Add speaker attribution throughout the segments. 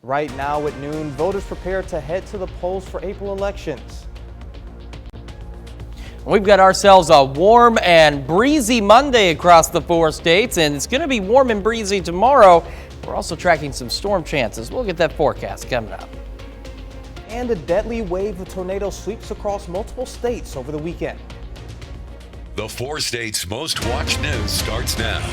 Speaker 1: Right now at noon, voters prepare to head to the polls for April elections.
Speaker 2: We've got ourselves a warm and breezy Monday across the 4 states, and it's going to be warm and breezy tomorrow. We're also tracking some storm chances. We'll get that forecast coming up.
Speaker 1: And a deadly wave of tornadoes sweeps across multiple states over the weekend.
Speaker 3: The 4 states' most watched news starts now.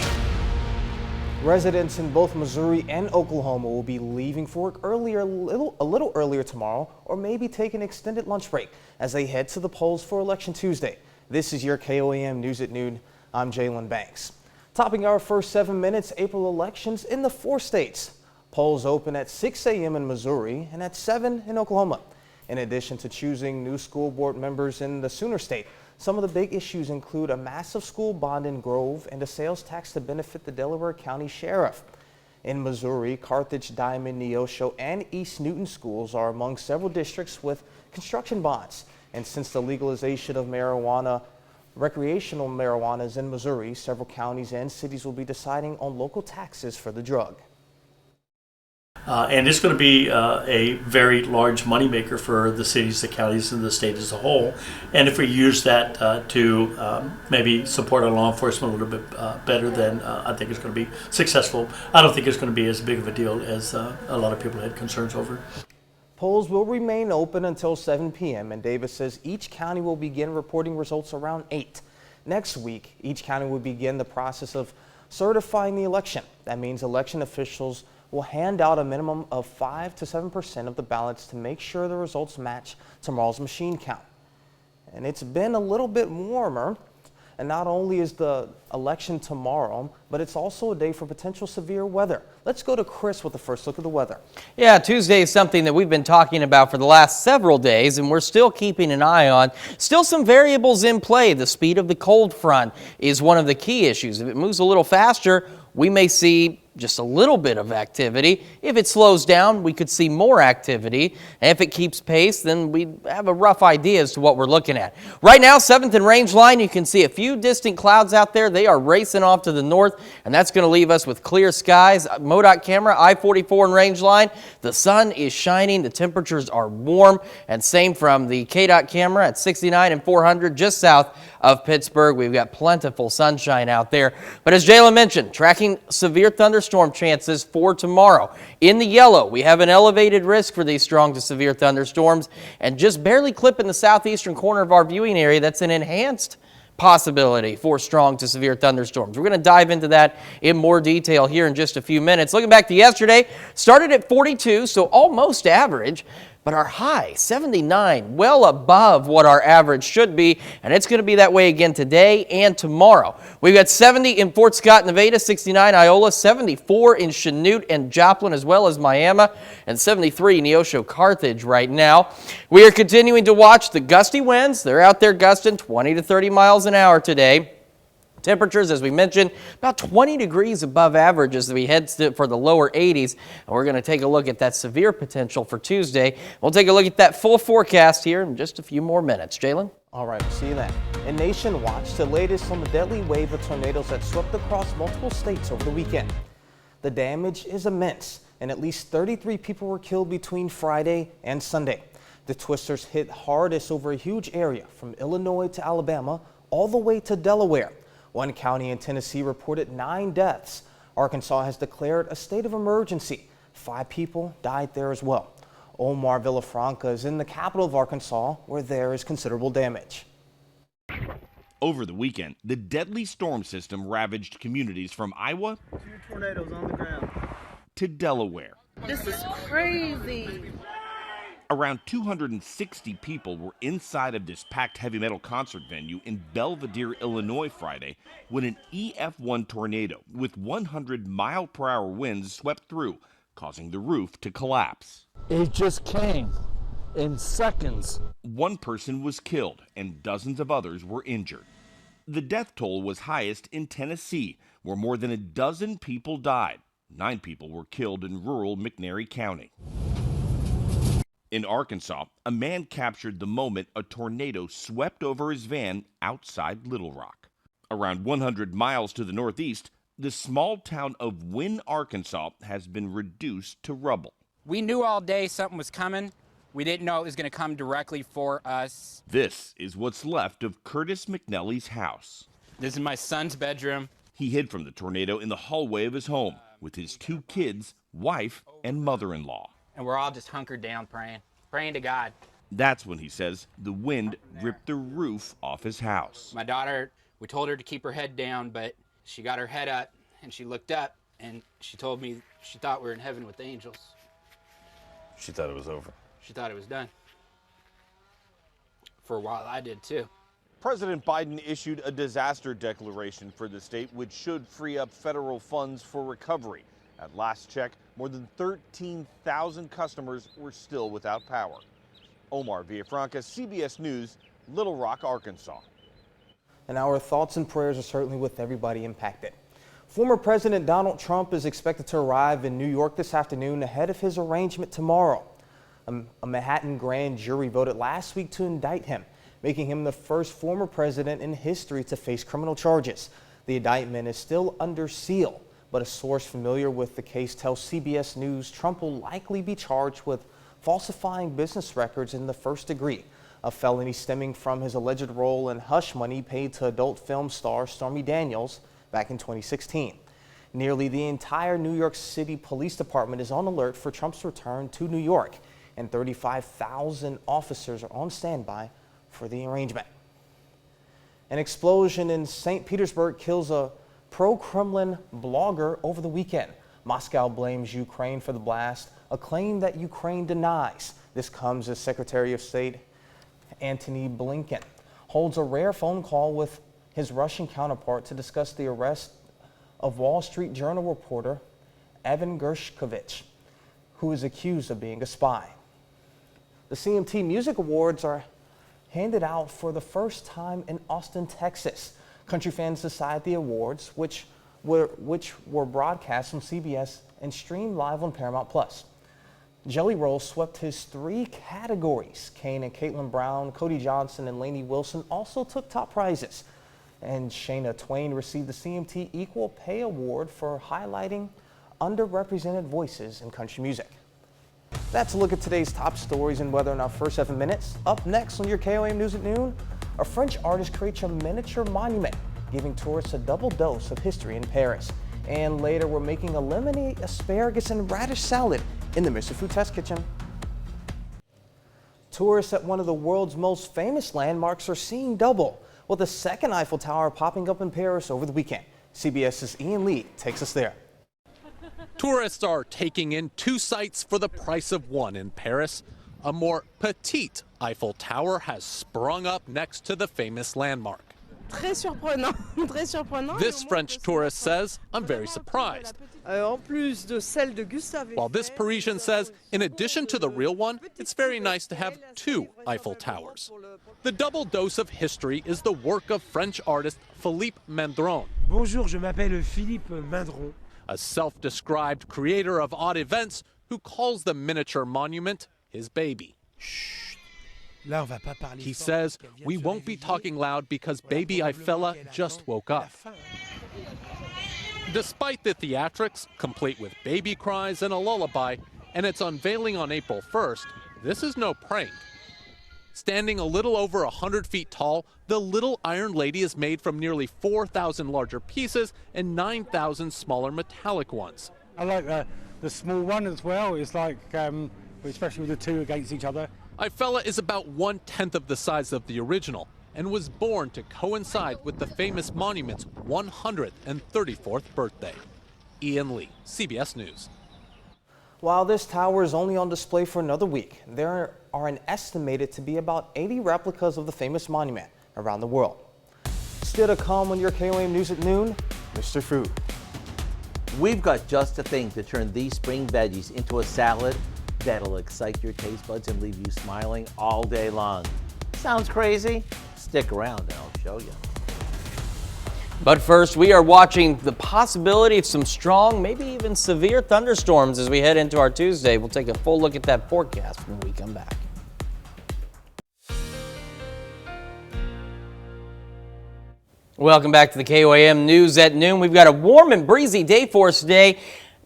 Speaker 1: Residents in both Missouri and Oklahoma will be leaving for work a little earlier tomorrow, or maybe take an extended lunch break as they head to the polls for Election Tuesday. This is your KOAM News at Noon. I'm Jalen Banks. Topping our first 7 minutes, April elections in the 4 states. Polls open at 6 a.m. in Missouri and at 7 in Oklahoma. In addition to choosing new school board members in the Sooner State, some of the big issues include a massive school bond in Grove and a sales tax to benefit the Delaware County Sheriff. In Missouri, Carthage, Diamond, Neosho, and East Newton schools are among several districts with construction bonds. And since the legalization of recreational marijuana in Missouri, several counties and cities will be deciding on local taxes for the drug.
Speaker 4: And it's going to be a very large moneymaker for the cities, the counties, and the state as a whole. And if we use that to maybe support our law enforcement a little bit better, then I think it's going to be successful. I don't think it's going to be as big of a deal as a lot of people had concerns over.
Speaker 1: Polls will remain open until 7 p.m. and Davis says each county will begin reporting results around 8. Next week, each county will begin the process of certifying the election. That means election officials will hand out a minimum of 5 to 7% of the ballots to make sure the results match tomorrow's machine count. And it's been a little bit warmer, and not only is the election tomorrow, but it's also a day for potential severe weather. Let's go to Chris with the first look at the weather.
Speaker 2: Yeah, Tuesday is something that we've been talking about for the last several days, and we're still keeping an eye on. Still some variables in play. The speed of the cold front is one of the key issues. If it moves a little faster, we may see just a little bit of activity. If it slows down, we could see more activity. And if it keeps pace, then we have a rough idea as to what we're looking at. Right now, 7th and Range Line, you can see a few distant clouds out there. They are racing off to the north, and that's going to leave us with clear skies. MoDOT camera, I-44 and Range Line, the sun is shining, the temperatures are warm, and same from the KDOT camera at 69 and 400 just south of Pittsburgh. We've got plentiful sunshine out there. But as Jalen mentioned, tracking severe thunderstorm chances for tomorrow. In the yellow, we have an elevated risk for these strong to severe thunderstorms, and just barely clipping the southeastern corner of our viewing area, that's an enhanced possibility for strong to severe thunderstorms. We're going to dive into that in more detail here in just a few minutes. Looking back to yesterday, started at 42, so almost average. But our high, 79, well above what our average should be, and it's going to be that way again today and tomorrow. We've got 70 in Fort Scott, Nevada, 69 Iola, 74 in Chanute and Joplin, as well as Miami, and 73 in Neosho, Carthage right now. We are continuing to watch the gusty winds. They're out there gusting 20 to 30 miles an hour today. Temperatures, as we mentioned, about 20 degrees above average as we head for the lower 80s. And we're going to take a look at that severe potential for Tuesday. We'll take a look at that full forecast here in just a few more minutes. Jalen?
Speaker 1: All right, see you then. In Nation Watch, the latest on the deadly wave of tornadoes that swept across multiple states over the weekend. The damage is immense, and at least 33 people were killed between Friday and Sunday. The twisters hit hardest over a huge area from Illinois to Alabama, all the way to Delaware. One county in Tennessee reported 9 deaths. Arkansas has declared a state of emergency. 5 people died there as well. Omar Villafranca is in the capital of Arkansas, where there is considerable damage.
Speaker 5: Over the weekend, the deadly storm system ravaged communities from Iowa
Speaker 6: 2 tornadoes on the ground
Speaker 5: to Delaware.
Speaker 7: This is crazy.
Speaker 5: Around 260 people were inside of this packed heavy metal concert venue in Belvidere, Illinois Friday when an EF1 tornado with 100-mile-per-hour winds swept through, causing the roof to collapse.
Speaker 6: It just came in seconds.
Speaker 5: One person was killed and dozens of others were injured. The death toll was highest in Tennessee, where more than a dozen people died. 9 people were killed in rural McNairy County. In Arkansas, a man captured the moment a tornado swept over his van outside Little Rock. Around 100 miles to the northeast, the small town of Wynne, Arkansas has been reduced to rubble.
Speaker 8: We knew all day something was coming. We didn't know it was going to come directly for us.
Speaker 5: This is what's left of Curtis McNelly's house.
Speaker 8: This is my son's bedroom.
Speaker 5: He hid from the tornado in the hallway of his home with his 2 kids, wife, and mother-in-law.
Speaker 8: And we're all just hunkered down praying to God.
Speaker 5: That's when he says the wind ripped the roof off his house.
Speaker 8: My daughter, we told her to keep her head down, but she got her head up and she looked up and she told me she thought we were in heaven with the angels.
Speaker 9: She thought it was over.
Speaker 8: She thought it was done. For a while, I did too.
Speaker 10: President Biden issued a disaster declaration for the state, which should free up federal funds for recovery. At last check, more than 13,000 customers were still without power. Omar Villafranca, CBS News, Little Rock, Arkansas.
Speaker 1: And our thoughts and prayers are certainly with everybody impacted. Former President Donald Trump is expected to arrive in New York this afternoon ahead of his arraignment tomorrow. A Manhattan grand jury voted last week to indict him, making him the first former president in history to face criminal charges. The indictment is still under seal, but a source familiar with the case tells CBS News Trump will likely be charged with falsifying business records in the first degree, a felony stemming from his alleged role in hush money paid to adult film star Stormy Daniels back in 2016. Nearly the entire New York City Police Department is on alert for Trump's return to New York, and 35,000 officers are on standby for the arraignment. An explosion in St. Petersburg kills a pro-Kremlin blogger over the weekend. Moscow blames Ukraine for the blast, a claim that Ukraine denies. This comes as Secretary of State Antony Blinken holds a rare phone call with his Russian counterpart to discuss the arrest of Wall Street Journal reporter Evan Gershkovich, who is accused of being a spy. The CMT Music Awards are handed out for the first time in Austin, Texas. Country fans decide the awards, which were broadcast on CBS and streamed live on Paramount Plus. Jelly Roll swept his 3 categories. Kane and Caitlin Brown, Cody Johnson, and Lainey Wilson also took top prizes. And Shania Twain received the CMT Equal Pay Award for highlighting underrepresented voices in country music. That's a look at today's top stories and weather in our first 7 minutes. Up next on your KOAM News at noon, a French artist creates a miniature monument, giving tourists a double dose of history in Paris. And later, we're making a lemonade, asparagus, and radish salad in the Mr. Food Test Kitchen. Tourists at one of the world's most famous landmarks are seeing double, with the second Eiffel Tower popping up in Paris over the weekend. CBS's Ian Lee takes us there.
Speaker 11: Tourists are taking in 2 sights for the price of 1 in Paris. A more petite Eiffel Tower has sprung up next to the famous landmark.
Speaker 7: Très surprenant, très surprenant.
Speaker 11: This French tourist says, "I'm very surprised."
Speaker 7: En plus de celle de Gustave
Speaker 11: While this Parisian says, in addition to the real one, it's very nice to have 2 Eiffel Towers. The double dose of history is the work of French artist Philippe Mandron.
Speaker 12: Bonjour, je m'appelle Philippe Mandron.
Speaker 11: A self-described creator of odd events who calls the miniature monument his baby. He says, "We won't be talking loud because baby Ifella just woke up." Despite the theatrics, complete with baby cries and a lullaby, and its unveiling on April 1st, this is no prank. Standing a little over 100 feet tall, the little Iron Lady is made from nearly 4,000 larger pieces and 9,000 smaller metallic ones.
Speaker 12: I like the small one as well. It's like, especially with the 2 against each other.
Speaker 11: Ifella is about 1/10 of the size of the original and was born to coincide with the famous monument's 134th birthday. Ian Lee, CBS News.
Speaker 1: While this tower is only on display for another week, there are an estimated to be about 80 replicas of the famous monument around the world. Still to come on your KOAM News at noon, Mr. Food.
Speaker 13: We've got just the thing to turn these spring veggies into a salad that'll excite your taste buds and leave you smiling all day long. Sounds crazy? Stick around and I'll show you.
Speaker 2: But first, we are watching the possibility of some strong, maybe even severe thunderstorms as we head into our Tuesday. We'll take a full look at that forecast when we come back. Welcome back to the KOAM News at noon. We've got a warm and breezy day for us today.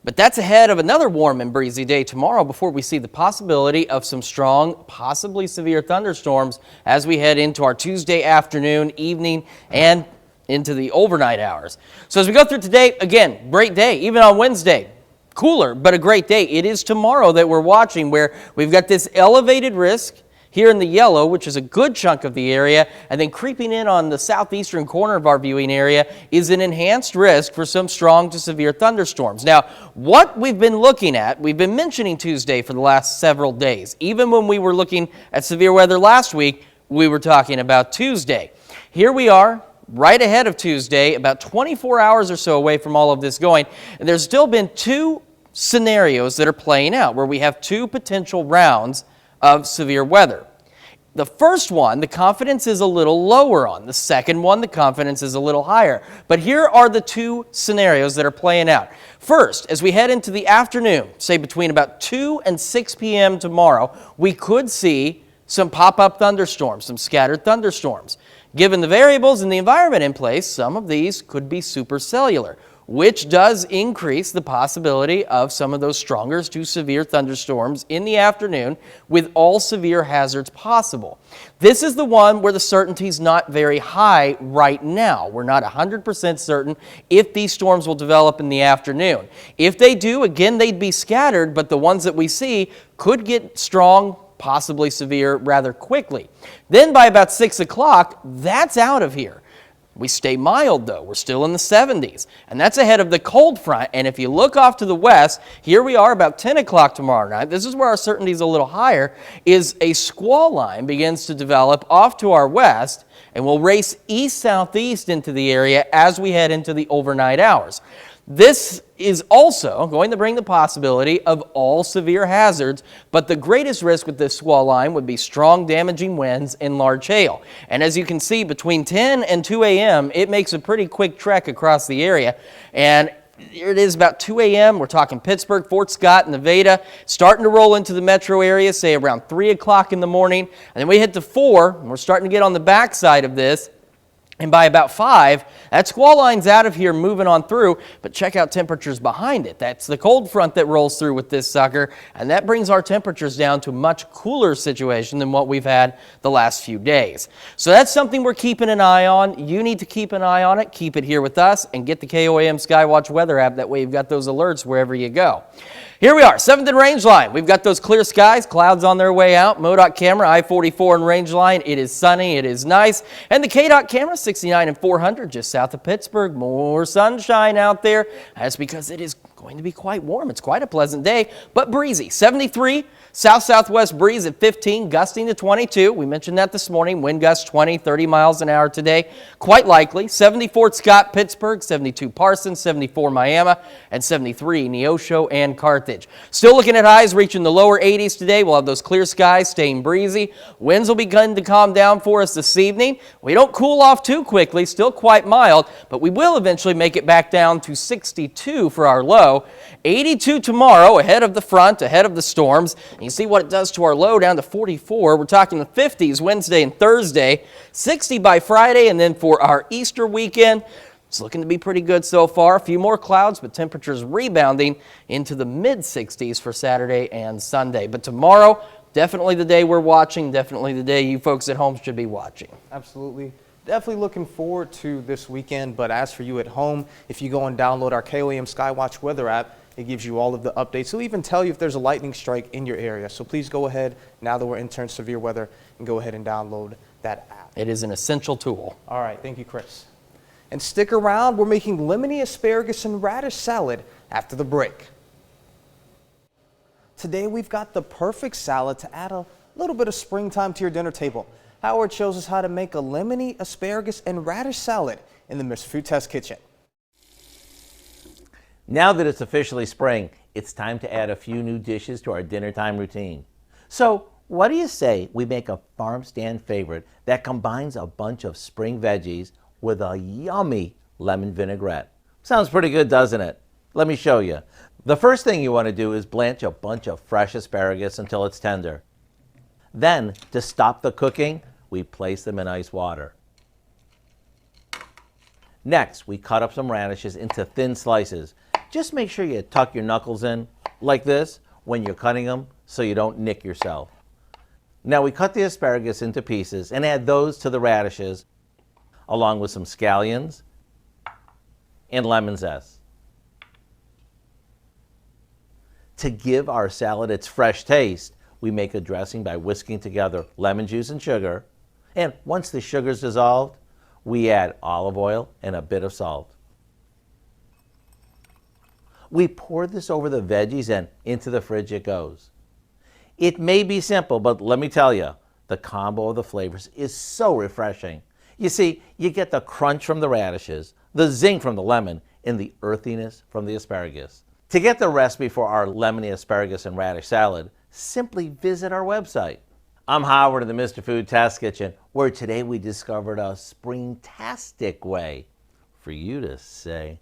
Speaker 2: But that's ahead of another warm and breezy day tomorrow before we see the possibility of some strong, possibly severe thunderstorms as we head into our Tuesday afternoon, evening, and into the overnight hours. So as we go through today, again, great day, even on Wednesday. Cooler, but a great day. It is tomorrow that we're watching where we've got this elevated risk here in the yellow, which is a good chunk of the area, and then creeping in on the southeastern corner of our viewing area is an enhanced risk for some strong to severe thunderstorms. Now, what we've been looking at, we've been mentioning Tuesday for the last several days. Even when we were looking at severe weather last week, we were talking about Tuesday. Here we are, right ahead of Tuesday, about 24 hours or so away from all of this going, and there's still been two scenarios that are playing out where we have two potential rounds of severe weather. The first one, the confidence is a little lower on. The second one, the confidence is a little higher. But here are the two scenarios that are playing out. First, as we head into the afternoon, say between about 2 and 6 p.m. tomorrow, we could see some pop-up thunderstorms, some scattered thunderstorms. Given the variables and the environment in place, some of these could be supercellular, which does increase the possibility of some of those stronger to severe thunderstorms in the afternoon with all severe hazards possible. This is the one where the certainty is not very high right now. We're not 100% certain if these storms will develop in the afternoon. If they do, again, they'd be scattered, but the ones that we see could get strong, possibly severe rather quickly. Then by about 6 o'clock, that's out of here. We stay mild, though. We're still in the 70s, and that's ahead of the cold front. And if you look off to the west, here we are about 10 o'clock tomorrow night. This is where our certainty is a little higher, is a squall line begins to develop off to our west and will race east-southeast into the area as we head into the overnight hours. This is also going to bring the possibility of all severe hazards, but the greatest risk with this squall line would be strong damaging winds and large hail. And as you can see, between 10 and 2 a.m., it makes a pretty quick trek across the area. And here it is about 2 a.m. We're talking Pittsburgh, Fort Scott, Nevada, starting to roll into the metro area, say around 3 o'clock in the morning. And then we hit to 4, and we're starting to get on the backside of this. And by about 5, that squall line's out of here moving on through, but check out temperatures behind it. That's the cold front that rolls through with this sucker, and that brings our temperatures down to a much cooler situation than what we've had the last few days. So that's something we're keeping an eye on. You need to keep an eye on it. Keep it here with us and get the KOAM Skywatch weather app. That way you've got those alerts wherever you go. Here we are, 7th and Range Line. We've got those clear skies, clouds on their way out. MoDOT camera, I-44 and Range Line. It is sunny, it is nice. And the KDOT camera, 69 and 400, just south of Pittsburgh. More sunshine out there. That's because it is going to be quite warm. It's quite a pleasant day, but breezy. 73, south-southwest breeze at 15, gusting to 22. We mentioned that this morning. Wind gusts 20, 30 miles an hour today. Quite likely. 70 Fort Scott, Pittsburgh, 72 Parsons, 74 Miami, and 73 Neosho and Carthage. Still looking at highs reaching the lower 80s today. We'll have those clear skies staying breezy. Winds will begin to calm down for us this evening. We don't cool off too quickly, still quite mild, but we will eventually make it back down to 62 for our low. 82 tomorrow, ahead of the front, ahead of the storms. And you see what it does to our low down to 44. We're talking the 50s Wednesday and Thursday, 60 by Friday, and then for our Easter weekend, it's looking to be pretty good so far. A few more clouds, but temperatures rebounding into the mid-60s for Saturday and Sunday. But tomorrow, definitely the day we're watching, definitely the day you folks at home should be watching.
Speaker 1: Absolutely. Definitely looking forward to this weekend, but as for you at home, if you go and download our KOAM Skywatch weather app, it gives you all of the updates. It'll even tell you if there's a lightning strike in your area. So please go ahead, now that we're entering severe weather, and go ahead and download that app.
Speaker 2: It is an essential tool.
Speaker 1: All right, thank you, Chris. And stick around, we're making lemony asparagus and radish salad after the break. Today we've got the perfect salad to add a little bit of springtime to your dinner table. Howard shows us how to make a lemony asparagus and radish salad in the Mr. Food Test kitchen.
Speaker 13: Now that it's officially spring, it's time to add a few new dishes to our dinner time routine. So what do you say we make a farm stand favorite that combines a bunch of spring veggies with a yummy lemon vinaigrette? Sounds pretty good, doesn't it? Let me show you. The first thing you want to do is blanch a bunch of fresh asparagus until it's tender. Then, to stop the cooking, we place them in ice water. Next, we cut up some radishes into thin slices. Just make sure you tuck your knuckles in like this when you're cutting them so you don't nick yourself. Now we cut the asparagus into pieces and add those to the radishes along with some scallions and lemon zest. To give our salad its fresh taste, we make a dressing by whisking together lemon juice and sugar. And once the sugar's dissolved, we add olive oil and a bit of salt. We pour this over the veggies and into the fridge it goes. It may be simple, but let me tell you, the combo of the flavors is so refreshing. You see, you get the crunch from the radishes, the zing from the lemon, and the earthiness from the asparagus. To get the recipe for our lemony asparagus and radish salad, simply visit our website. I'm Howard in the Mr. Food Test Kitchen, where today we discovered a spring-tastic way for you to say,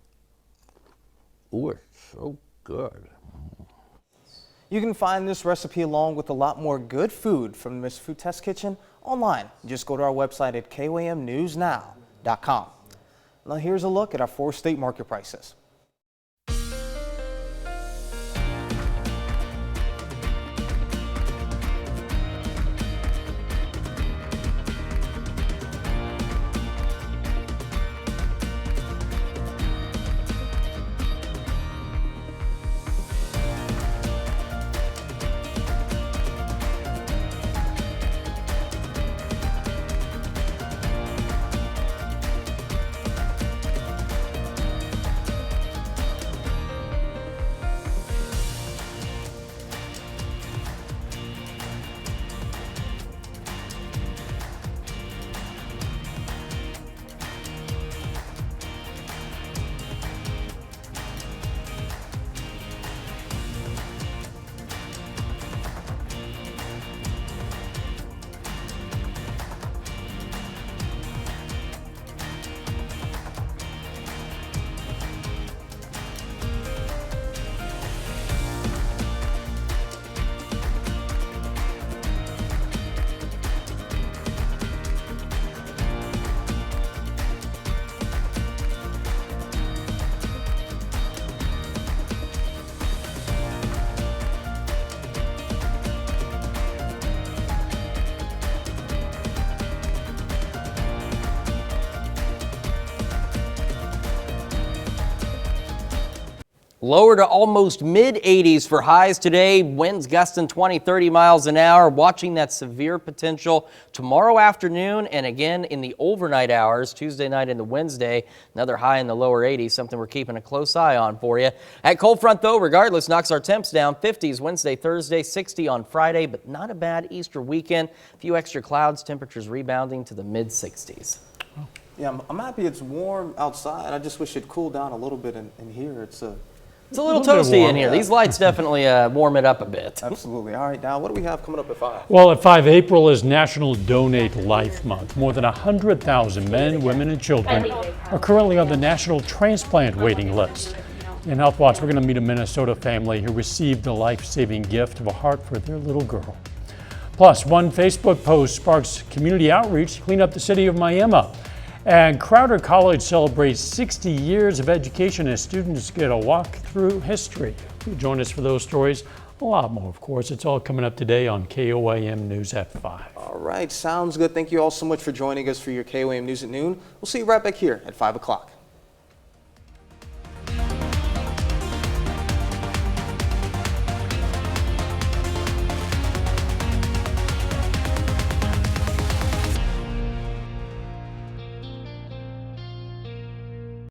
Speaker 13: ooh, it's so good.
Speaker 1: You can find this recipe along with a lot more good food from the Mr. Food Test Kitchen online. Just go to our website at KOAMnewsnow.com. Now here's a look at our 4 state market prices.
Speaker 2: Lower to almost mid-80s for highs today. Winds gusting 20, 30 miles an hour. Watching that severe potential tomorrow afternoon and again in the overnight hours, Tuesday night into Wednesday. Another high in the lower 80s, something we're keeping a close eye on for you. At cold front, though, regardless, knocks our temps down. 50s Wednesday, Thursday, 60 on Friday, but not a bad Easter weekend. A few extra clouds, temperatures rebounding to the mid-60s.
Speaker 1: Yeah, I'm happy it's warm outside. I just wish it'd cool down a little bit in here. It's a
Speaker 2: little toasty in here. These lights definitely warm it up a bit.
Speaker 1: Absolutely. All right, now what do we have coming up at 5?
Speaker 14: Well, at 5, April is National Donate Life Month. More than 100,000 men, women, and children are currently on the National Transplant waiting list. In Health Watch, we're going to meet a Minnesota family who received a life-saving gift of a heart for their little girl. Plus, one Facebook post sparks community outreach to clean up the city of Miami. And Crowder College celebrates 60 years of education as students get a walk through history. Join us for those stories. A lot more, of course. It's all coming up today on KOAM News at 5.
Speaker 1: All right, sounds good. Thank you all so much for joining us for your KOAM News at noon. We'll see you right back here at 5 o'clock.